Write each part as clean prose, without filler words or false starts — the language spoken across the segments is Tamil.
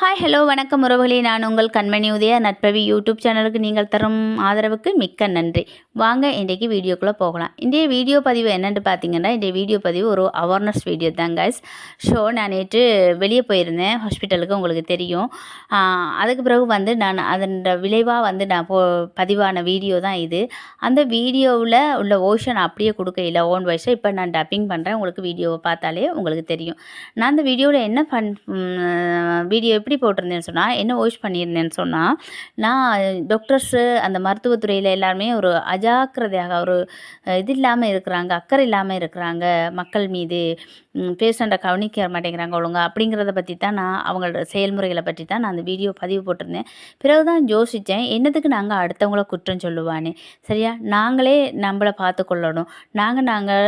ஹாய் ஹலோ வணக்கம் உறவுகளே, நான் உங்கள் கண்மணி உதய நட்பவி யூடியூப் சேனலுக்கு நீங்கள் தரும் ஆதரவுக்கு மிக்க நன்றி. வாங்க இன்றைக்கி வீடியோக்குள்ளே போகலாம். இன்றைய வீடியோ பதிவு என்னென்னு பார்த்தீங்கன்னா, இன்றைய வீடியோ பதிவு ஒரு அவேர்னஸ் வீடியோ தான் கைஸ். நான் நேற்று வெளியே போயிருந்தேன் ஹாஸ்பிட்டலுக்கு, உங்களுக்கு தெரியும். அதுக்கு பிறகு நான் அதன் விளைவாக நான் பதிவான வீடியோ தான் இது. அந்த வீடியோவில் உள்ள ஓஷன் அப்படியே கொடுக்கையில் ஓன் வாய்ஸை இப்போ நான் டப்பிங் பண்ணுறேன். உங்களுக்கு வீடியோவை பார்த்தாலே உங்களுக்கு தெரியும். நான் அந்த வீடியோவில் என்ன வீடியோ எப்படி போட்டிருந்தேன்னு சொன்னால், என்ன வாய்ஸ் பண்ணியிருந்தேன்னு சொன்னால், நான் டாக்டர்ஸு அந்த மருத்துவத்துறையில் எல்லாருமே ஒரு அஜாக்கிரதையாக ஒரு இது இல்லாமல் இருக்கிறாங்க, அக்கறை இல்லாமல் இருக்கிறாங்க மக்கள் மீது, பேஷண்ட்டை கவனிக்க மாட்டேங்கிறாங்க ஒழுங்கா அப்படிங்கிறத பற்றி தான் அவங்களோட செயல்முறைகளை பற்றி தான் நான் அந்த வீடியோ பதிவு போட்டிருந்தேன். பிறகு தான் யோசித்தேன், என்னத்துக்கு நாங்கள் அடுத்தவங்கள குற்றம் சொல்லுவானே, சரியா? நாங்களே நம்மளை பார்த்து கொள்ளணும், நாங்கள்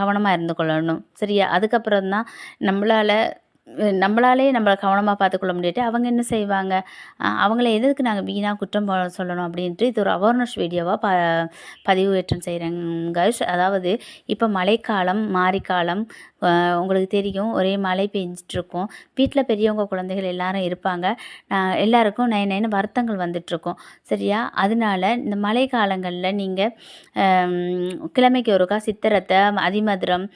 கவனமாக இருந்து கொள்ளணும், சரியா? அதுக்கப்புறம் தான் நம்மளாலே நம்மளை கவனமாக பார்த்துக்கொள்ள முடியாட்டி அவங்க என்ன செய்வாங்க? அவங்கள எதுக்கு நாங்கள் வீணாக குற்றம் சொல்லணும் அப்படின்ட்டு இது ஒரு அவேர்னஸ் வீடியோவாக பதிவேற்றம் செய்கிறேங்க. அதாவது இப்போ மழைக்காலம், மாரிக்காலம், உங்களுக்கு தெரியும், ஒரே மழை பெஞ்சிட்ருக்கும். வீட்டில் பெரியவங்க குழந்தைகள் எல்லாரும் இருப்பாங்க. எல்லாருக்கும் நைன்னு வருத்தங்கள் வந்துட்டுருக்கும், சரியா? அதனால இந்த மழை காலங்களில் நீங்கள் கிழமைக்கு ஒருக்கா சித்திரத்தை, அதிமதுரம்,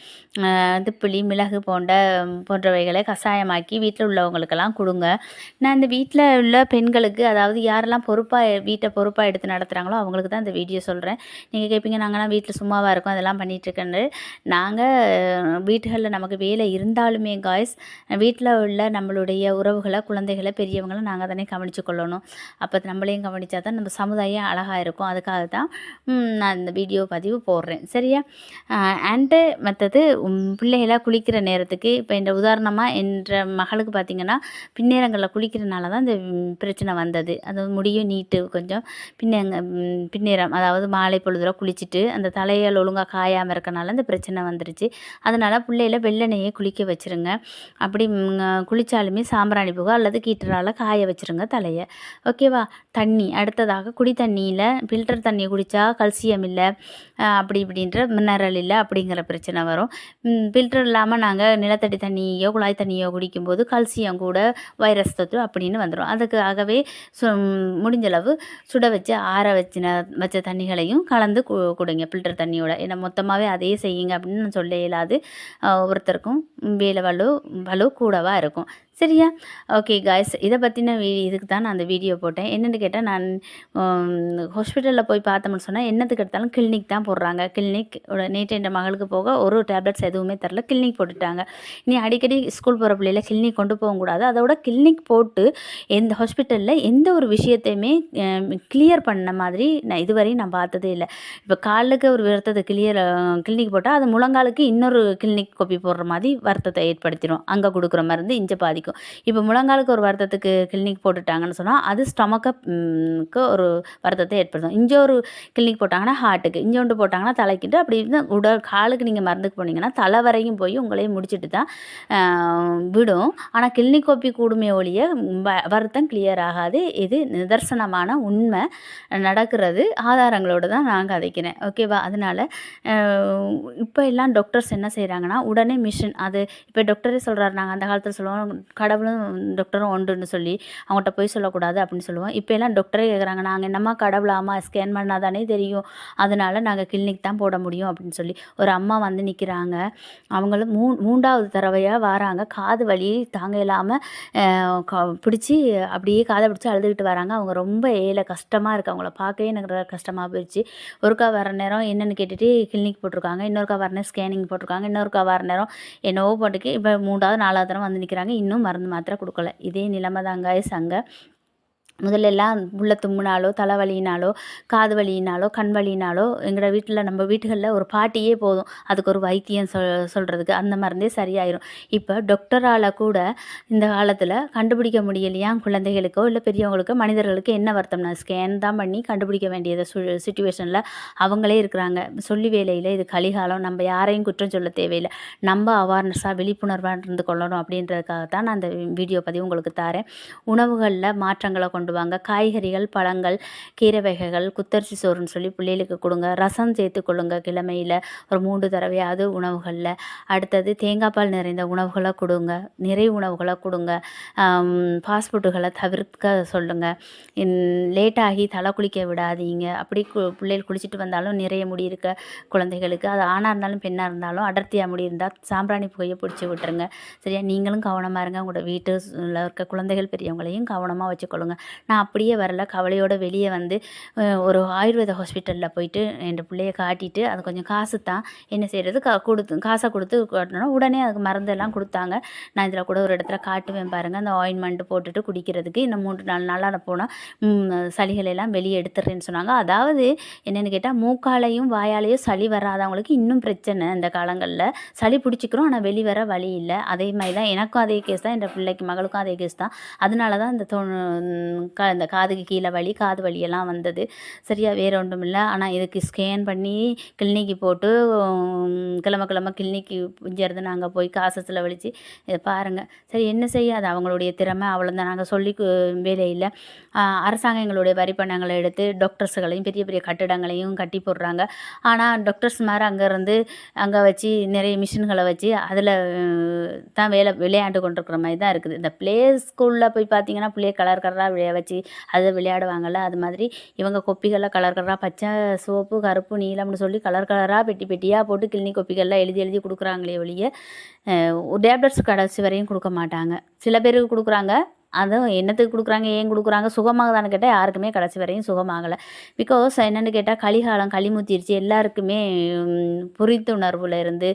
திப்பிலி, மிளகு போன்றவைகளை கஷாயமாக்கி வீட்டில் உள்ளவங்களுக்கெல்லாம் கொடுங்க. நான் இந்த வீட்டில் உள்ள பெண்களுக்கு, அதாவது யாரெல்லாம் வீட்டை பொறுப்பாக எடுத்து நடத்துகிறாங்களோ அவங்களுக்கு தான் இந்த வீடியோ சொல்கிறேன். நீங்கள் கேட்பீங்க, நாங்கள்லாம் வீட்டில் சும்மாவாக இருக்கோம், அதெல்லாம் பண்ணிகிட்ருக்கேன்னு. நாங்கள் வீட்டுகளில் நமக்கு வேலை இருந்தாலுமே காய்ஸ், வீட்டில் உள்ள நம்மளுடைய உறவுகளை, குழந்தைகளை, பெரியவங்களை நாங்கள் தானே கவனித்து கொள்ளணும். அப்போ நம்மளையும் கவனித்தா தான் நம்ம சமுதாயம் அழகாக இருக்கும். அதுக்காக தான் நான் இந்த வீடியோ பதிவு போடுறேன், சரியா? அண்டு மற்றது பிள்ளைகளை குளிக்கிற நேரத்துக்கு, இப்போ இந்த உதாரணமாக என்ற மகளுக்கு பார்த்திங்கன்னா, பின்னேரங்களில் குளிக்கிறனால தான் இந்த பிரச்சனை வந்தது. அது முடியும் நீட்டு கொஞ்சம் பின்னேரம், அதாவது மாலை பொழுதுல குளிச்சுட்டு அந்த தலையால் ஒழுங்காக காயாமல் இருக்கனால இந்த பிரச்சனை வந்துருச்சு. அதனால் பிள்ளையில வெள்ளெண்ணெயை குளிக்க வச்சுருங்க. அப்படி குளித்தாலுமே சாம்பிராணி புகை அல்லது கீட்டரால் காய வச்சுருங்க தலையை, ஓகேவா? தண்ணி, அடுத்ததாக குடி தண்ணியில் ஃபில்டர் தண்ணியை குடித்தா கல்சியம் இல்லை, அப்படி இப்படின்ற மினரல் இல்லை அப்படிங்கிற பிரச்சனை வரும். ஃபில்டர் இல்லாமல் நாங்கள் நிலத்தடி தண்ணியோ குழாய் தண்ணியோ குடிக்கும்போது கல்சியம் கூட, வைரஸ் தொற்று அப்படின்னு வந்துடும். அதுக்காகவே முடிஞ்சளவு சுட வச்சு ஆற வச்ச தண்ணிகளையும் கலந்து கொடுங்க ஃபில்டர் தண்ணியோட. ஏன்னா மொத்தமாகவே அதையே செய்யுங்க அப்படின்னு நான் சொல்ல இயலாது. ஒருத்தருக்கும் வேலை வலு கூடவா இருக்கும், சரியா? ஓகே காய்ஸ், இதை பற்றின இதுக்கு தான் நான் அந்த வீடியோ போட்டேன். என்னென்னு கேட்டால், நான் ஹாஸ்பிட்டலில் போய் பார்த்தோம்னு சொன்னால் என்னத்துக்கு எடுத்தாலும் கிளினிக் தான் போடுறாங்க. கிளினிக் நேற்று என் மகளுக்கு போக ஒரு டேப்லெட்ஸ் எதுவுமே தரல, கிளினிக் போட்டுட்டாங்க. நீ அடிக்கடி ஸ்கூல் போகிற பிள்ளையில கிளினிக் கொண்டு போகக்கூடாது. அதோட கிளினிக் போட்டு எந்த ஹாஸ்பிட்டலில் எந்த ஒரு விஷயத்தையுமே கிளியர் பண்ண மாதிரி நான் இதுவரையும் நான் பார்த்ததே இல்லை. இப்போ காலுக்கு ஒரு வருத்தத்தை கிளினிக் போட்டால் அது முழங்காலுக்கு இன்னொரு கிளினிக் கொப்பி போடுற மாதிரி வருத்தத்தை ஏற்படுத்திடும். அங்கே கொடுக்குற மருந்து இங்கே பாதிக்கும். இப்போ முழங்காலுக்கு ஒரு வருத்தத்துக்கு கிளினிக் போட்டுட்டாங்கன்னு சொன்னால் அது ஸ்டொமக்கு ஒரு வருத்தத்தை ஏற்படுத்தும். இங்கே ஒரு கிளினிக் போட்டாங்கன்னா ஹார்ட்டுக்கு, இங்கே ஒன்று போட்டாங்கன்னா தலைக்கிட்டு, அப்படி உடல் காலுக்கு நீங்கள் மருந்துக்கு போனீங்கன்னா தலை வரையும் போய் உங்களையும் முடிச்சுட்டு தான் விடும். ஆனால் கிளினிக் கோப்பி கூடுமே ஒழிய வருத்தம் கிளியர் ஆகாது. இது நிதர்சனமான உண்மை, நடக்கிறது ஆதாரங்களோடு தான் நான் கதைக்கிறேன், ஓகேவா? அதனால் இப்போ எல்லாம் டாக்டர்ஸ் என்ன செய்கிறாங்கன்னா, உடனே மிஷின், அது இப்போ டாக்டரே சொல்கிறாரு, நாங்கள் அந்த காலத்தில் சொல்லுவோம் கடவுளும் டாக்டரும் ஒன்றுன்னு சொல்லி அவங்கள்ட்ட போய் சொல்லக்கூடாது அப்படின்னு சொல்லுவோம். இப்போ எல்லாம் டாக்டரே கேட்குறாங்க, நாங்கள் என்னம்மா கடவுளாமா, ஸ்கேன் பண்ணால் தானே தெரியும், அதனால் நாங்கள் கிளினிக் தான் போட முடியும் அப்படின்னு சொல்லி. ஒரு அம்மா வந்து நிற்கிறாங்க, அவங்களும் மூன்றாவது தடவையாக வராங்க, காது வலி தாங்க இல்லாமல் பிடிச்சி அப்படியே காதை பிடிச்சி அழுதுகிட்டு வராங்க. அவங்க ரொம்ப கஷ்டமாக இருக்குது, அவங்கள பார்க்கவே எனக்கு கஷ்டமாக போயிடுச்சு. ஒருக்கா வர நேரம் என்னென்னு கேட்டுட்டு கிளினிக் போட்டிருக்காங்க, இன்னொருக்கா வர நேரம் ஸ்கேனிங் போட்டிருக்காங்க, இன்னொருக்கா வர நேரம் என்னவோ போட்டுக்கு இப்போ 3வது 4வது தடவை வந்து நிற்கிறாங்க, இன்னும் மருந்து மாத்திரை கொடுக்கல. இதே நிலைமை தாங்க அங்கே. முதல்லலாம் உள்ள தும்முனாலோ, தலைவலினாலோ, காது வலினாலோ, கண் வலினாலோ எங்களோட வீட்டில், நம்ம வீட்டுகளில் ஒரு பாட்டியே போதும் அதுக்கு ஒரு வைத்தியம் சொல்கிறதுக்கு, அந்த மருந்தே சரியாயிரும். இப்போ டாக்டரால் கூட இந்த காலத்தில் கண்டுபிடிக்க முடியலையா குழந்தைகளுக்கோ இல்லை பெரியவங்களுக்கோ, மனிதர்களுக்கு என்ன வருத்தம்னா ஸ்கேன் தான் பண்ணி கண்டுபிடிக்க வேண்டியதை சுச்சுவேஷனில் அவங்களே இருக்கிறாங்க. சொல்லி வேலையில் இது கலிகாலம், நம்ம யாரையும் குற்றம் சொல்ல தேவையில்லை, நம்ம அவேர்னஸாக விழிப்புணர்வாக இருந்து கொள்ளணும் அப்படின்றதுக்காக தான் நான் அந்த வீடியோ பதிவு உங்களுக்கு தரேன். உணவுகளில் மாற்றங்களை கொண்டு சாப்பிடுவாங்க. காய்கறிகள், பழங்கள், கீரை வகைகள், குத்தரிசி சோறுன்னு சொல்லி பிள்ளைகளுக்கு கொடுங்க. ரசம் சேர்த்துக்கொள்ளுங்க கிழமையில் ஒரு 3 தடவையாவது உணவுகளில். அடுத்தது தேங்காய் பால் நிறைந்த உணவுகளை கொடுங்க. நிறை உணவுகளை கொடுங்க. ஃபாஸ்ட் ஃபுட்டுகளை தவிர்க்க சொல்லுங்கள். லேட்டாகி தலை குளிக்க விடாதீங்க. அப்படி பிள்ளைகள் குளிச்சுட்டு வந்தாலும் நிறைய முடி இருக்க குழந்தைகளுக்கு, அது ஆணாக இருந்தாலும் பெண்ணாக இருந்தாலும் அடர்த்தியாக முடி இருந்தால் சாம்பிராணி புகையை பிடிச்சி விட்டுருங்க. சரியா? நீங்களும் கவனமாக இருங்க. உங்களோட வீட்டில் இருக்க குழந்தைகள் பெரியவங்களையும் கவனமாக வச்சுக்கொள்ளுங்க. நான் அப்படியே வரல, கவலையோடு வெளியே வந்து ஒரு ஆயுர்வேத ஹாஸ்பிட்டலில் போயிட்டு என் பிள்ளைய காட்டிட்டு, அது கொஞ்சம் காசு தான், என்ன செய்கிறது, காசை கொடுத்து காட்டினோன்னா உடனே அதுக்கு மருந்தெல்லாம் கொடுத்தாங்க. நான் இதில் கூட ஒரு இடத்துல காட்டுவேன் பாருங்கள், அந்த ஆயின்மெண்ட் போட்டுட்டு குடிக்கிறதுக்கு. இன்னும் 3-4 நாளாக போனால் சளிகளெல்லாம் வெளியே எடுத்துடுறேன்னு சொன்னாங்க. அதாவது என்னென்னு கேட்டால், மூக்காலையும் வாயாலையும் சளி வராதவங்களுக்கு இன்னும் பிரச்சனை. இந்த காலங்களில் சளி பிடிச்சிக்கிறோம், ஆனால் வெளிவர வழி இல்லை. அதே மாதிரி தான் எனக்கும் அதே கேஸ் தான், என் பிள்ளைக்கு மகளுக்கும் அதே கேஸ் தான். அதனால தான் இந்த காதுக்கு கீழே வலி, காது வலியெல்லாம் வந்தது. சரியா? வேறு ஒன்றும் இல்லை. ஆனால் இதுக்கு ஸ்கேன் பண்ணி கிளினிக்கு போட்டு கிழமை கிளினிக்கு இங்கேருந்து நாங்கள் போய் காசு செலவழித்து இதை பாருங்கள். சரி, என்ன செய்ய, அது அவங்களுடைய திறமை, அவ்வளோதான். நாங்கள் சொல்லி வேலையில் அரசாங்கம் எங்களுடைய வரி பணங்களை எடுத்து டாக்டர்ஸுகளையும் பெரிய பெரிய கட்டிடங்களையும் கட்டி போடுறாங்க. ஆனால் டாக்டர்ஸ் மாதிரி அங்கே வச்சு நிறைய மிஷின்களை வச்சு அதில் தான் விளையாண்டு கொண்டிருக்கிற மாதிரி தான் இருக்குது. இந்த ப்ளே ஸ்கூலில் போய் பார்த்தீங்கன்னா பிள்ளைய கலர் கலராக வச்சு அதை விளையாடுவாங்கள்ல, அது மாதிரி இவங்க கொப்பிகளில் கலர் கலராக பச்சை, சிவப்பு, கருப்பு, நீலம்னு சொல்லி கலர் கலராக பெட்டி பெட்டியாக போட்டு கிளினிக் கொப்பிகளில் எழுதி கொடுக்குறாங்களே ஒழிய டேப்லெட்ஸ் கடைசி வரையும் கொடுக்க மாட்டாங்க. சில பேருக்கு கொடுக்குறாங்க, அதுவும் என்னத்துக்கு கொடுக்குறாங்க, ஏன் கொடுக்குறாங்க, சுகமாகதான்னு கேட்டால் யாருக்குமே கடைசி வரையும் சுகமாகலை. பிகாஸ் என்னென்னு கேட்டால், களி முத்திருச்சு. எல்லாருக்குமே புரித்துணர்வில் இருந்து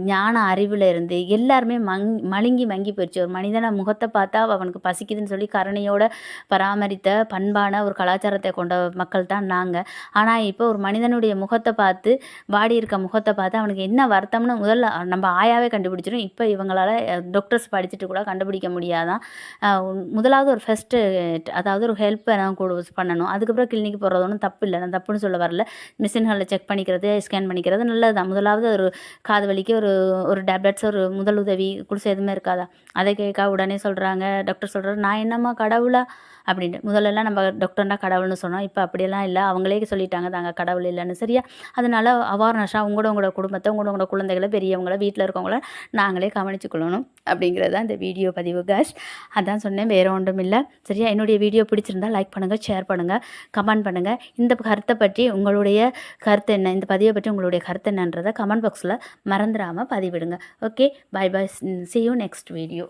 ஞான அறிவில் இருந்து எல்லாருமே மழுங்கி மங்கி போயிடுச்சு. ஒரு மனிதனை முகத்தை பார்த்தா அவனுக்கு பசிக்குதுன்னு சொல்லி கருணையோடு பராமரித்த பண்பான ஒரு கலாச்சாரத்தை கொண்ட மக்கள் தான் நாங்கள். ஆனால் இப்போ ஒரு மனிதனுடைய முகத்தை பார்த்து, வாடி இருக்க முகத்தை பார்த்து அவனுக்கு என்ன வருத்தம்னு முதல்ல நம்ம ஆயாவே கண்டுபிடிச்சிடும். இப்போ இவங்களால் டாக்டர்ஸ் படிச்சுட்டு கூட கண்டுபிடிக்க முடியாதான். முதலாவது ஒரு ஃபஸ்ட்டு, அதாவது ஒரு ஹெல்ப்பை நான் பண்ணணும். அதுக்கப்புறம் கிளினிக் போகிறது ஒன்றும் தப்பு இல்லை, நான் தப்புன்னு சொல்ல வரல. மிஷின்களில் செக் பண்ணிக்கிறது, ஸ்கேன் பண்ணிக்கிறது நல்லது தான். முதலாவது ஒரு காது வலிக்கு ஒரு டேப்லெட்ஸ், ஒரு முதலுதவி குடிசை எதுவுமே இருக்காதா? அதை கேட்க உடனே சொல்கிறாங்க, டாக்டர் சொல்கிறார், நான் என்னம்மா கடவுளா அப்படின்ட்டு. முதல்லலாம் நம்ம டாக்டர்னா கடவுள்னு சொன்னோம். இப்போ அப்படியெல்லாம் இல்லை, அவங்களே சொல்லிட்டாங்க தாங்க கடவுள் இல்லைன்னு. சரியா? அதனால் அவேர்னஸாக உங்களோட குடும்பத்தை, உங்களோட குழந்தைகளை, பெரியவங்கள, வீட்டில் இருக்கவங்கள நாங்களே கவனிச்சுக்கொள்ளணும் அப்படிங்கிறது தான் இந்த வீடியோ பதிவு காஷ். அதான் சொன்னேன், வேறு ஒன்றும் இல்லை. சரியா? என்னுடைய வீடியோ பிடிச்சிருந்தால் லைக் பண்ணுங்கள், ஷேர் பண்ணுங்கள், கமெண்ட் பண்ணுங்கள். இந்த கருத்தை பற்றி உங்களுடைய கருத்து என்ன, இந்த பதிவை பற்றி உங்களுடைய கருத்து என்னன்றதை கமெண்ட் பாக்ஸில் மறந்துடாமல் பதிவிடுங்க. Okay, bye bye, see you next video.